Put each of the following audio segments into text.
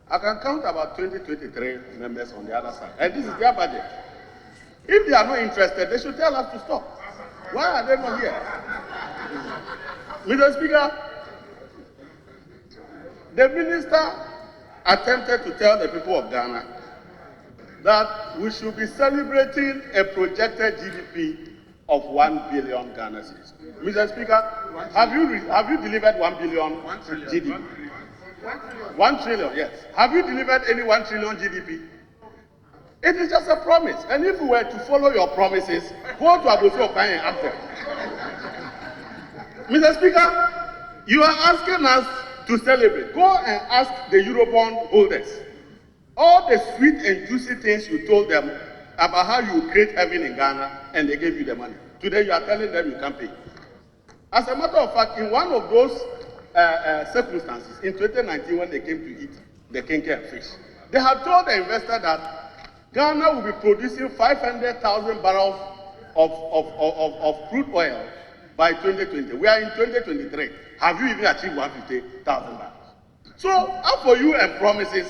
I can count about 23 members on the other side. And this is their budget. If they are not interested, they should tell us to stop. Why are they not here? Mr. Speaker, the minister attempted to tell the people of Ghana that we should be celebrating a projected GDP of 1 billion Ghana cedis. Mr. Speaker, have you delivered 1 billion GDP? 1 trillion, yes. Have you delivered any 1 trillion GDP? It is just a promise. And if we were to follow your promises, go to Abuso Okai and ask them. Mr. Speaker, you are asking us to celebrate. Go and ask the Eurobond holders all the sweet and juicy things you told them about how you create heaven in Ghana, and they gave you the money. Today you are telling them you can't pay. As a matter of fact, in one of those circumstances, in 2019 when they came to eat the kinky and fish, they had told the investor that Ghana will be producing 500,000 barrels of crude oil by 2020. We are in 2023. Have you even achieved 150,000 barrels? So, as for you and promises,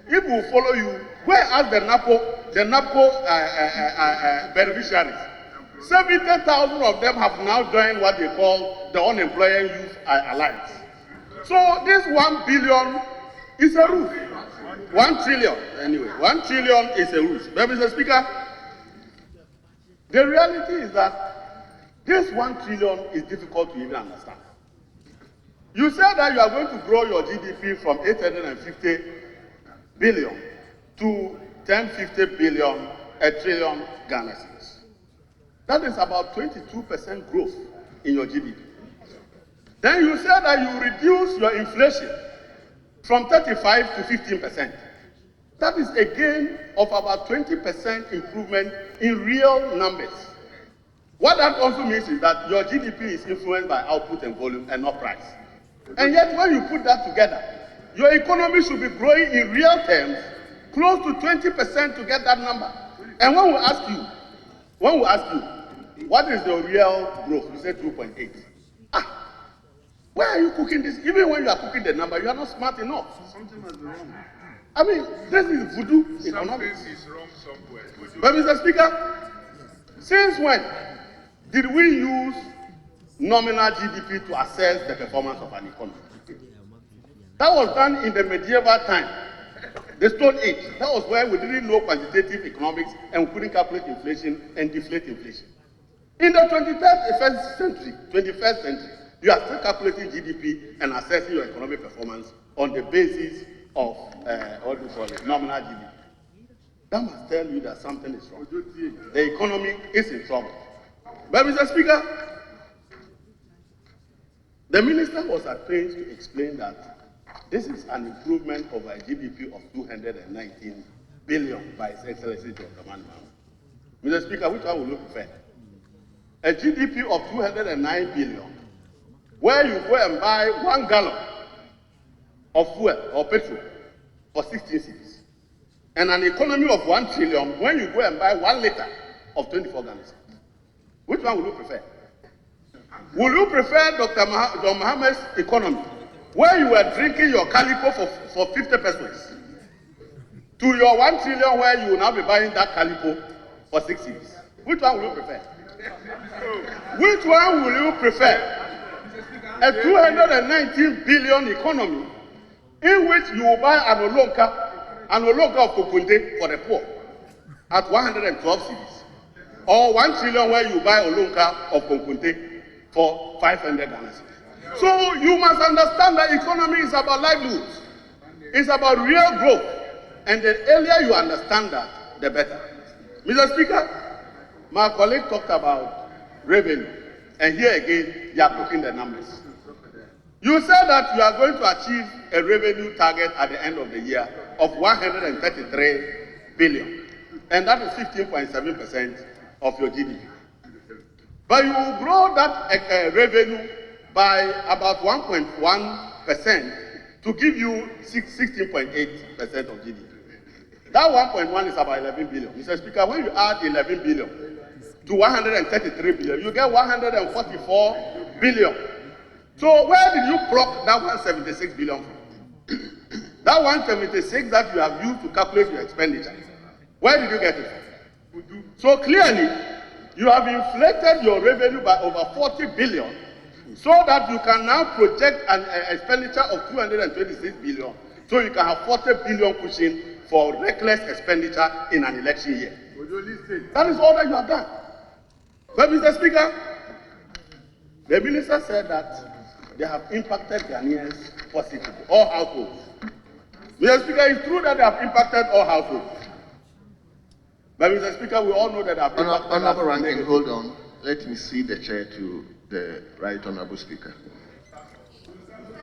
if we follow you, go and ask the NAPCO beneficiaries. 70,000 of them have now joined what they call the Unemployed Youth Alliance. So this 1 billion is a ruse. 1 trillion, anyway. 1 trillion is a ruse. But Mr. Speaker, the reality is that this 1 trillion is difficult to even understand. You said that you are going to grow your GDP from 850 billion to 1050 billion, a trillion Ghana cedis. That is about 22% growth in your GDP. Then you said that you reduce your inflation from 35 to 15%. That is a gain of about 20% improvement in real numbers. What that also means is that your GDP is influenced by output and volume and not price. And yet when you put that together, your economy should be growing in real terms close to 20% to get that number. And when we ask you, what is the real growth? You say 2.8. Why are you cooking this? Even when you are cooking the number, you are not smart enough. Something must be wrong. I mean, this is voodoo economics. Something is wrong somewhere. But Mr. Speaker, since when did we use nominal GDP to assess the performance of an economy? That was done in the medieval time, the Stone Age. That was where we didn't know quantitative economics and we couldn't calculate inflation and deflate inflation. In the 21st century, you are still calculating GDP and assessing your economic performance on the basis of nominal GDP. That must tell you that something is wrong. The economy is in trouble. But Mr. Speaker, the minister was at pains to explain that this is an improvement over a GDP of 219 billion by His Excellency John Dramani Mahama. Mr. Speaker, which one will you prefer? A GDP of 209 billion, where you go and buy 1 gallon of fuel or petrol for 16 cedis, and an economy of 1 trillion, when you go and buy 1 liter of 24 Ghana cedis. Which one will you prefer? Will you prefer Dr. John Mahama's economy, where you were drinking your calico for 50 pesos, to your 1 trillion, where you will now be buying that calico for 6 cedis? Which one will you prefer? Which one will you prefer? A 219 billion economy in which you will buy an olonka of kokunde for the poor at 112 cedis, or 1 trillion where you buy olonka of kokunde for 500 Ghana cedis. So you must understand that economy is about livelihoods. It's about real growth. And the earlier you understand that, the better. Mr. Speaker, my colleague talked about revenue, and here again, they are cooking the numbers. You said that you are going to achieve a revenue target at the end of the year of 133 billion, and that is 15.7% of your GDP. But you will grow that revenue by about 1.1% to give you 16.8% of GDP. That 1.1 is about 11 billion. Mr. Speaker, when you add 11 billion to 133 billion, you get 144 billion. So where did you pluck that 176 billion from? That 176 that you have used to calculate your expenditure, where did you get it from? So clearly, you have inflated your revenue by over 40 billion so that you can now project an expenditure of 226 billion, so you can have 40 billion cushion for reckless expenditure in an election year. That is all that you have done. But Mr. Speaker, the minister said that they have impacted Ghanaians positively, all households. Mr. Speaker, it's true that they have impacted all households. But Mr. Speaker, we all know that they have impacted Honorable Ranking, hold on. Let me cede the chair to the Right Honorable Speaker.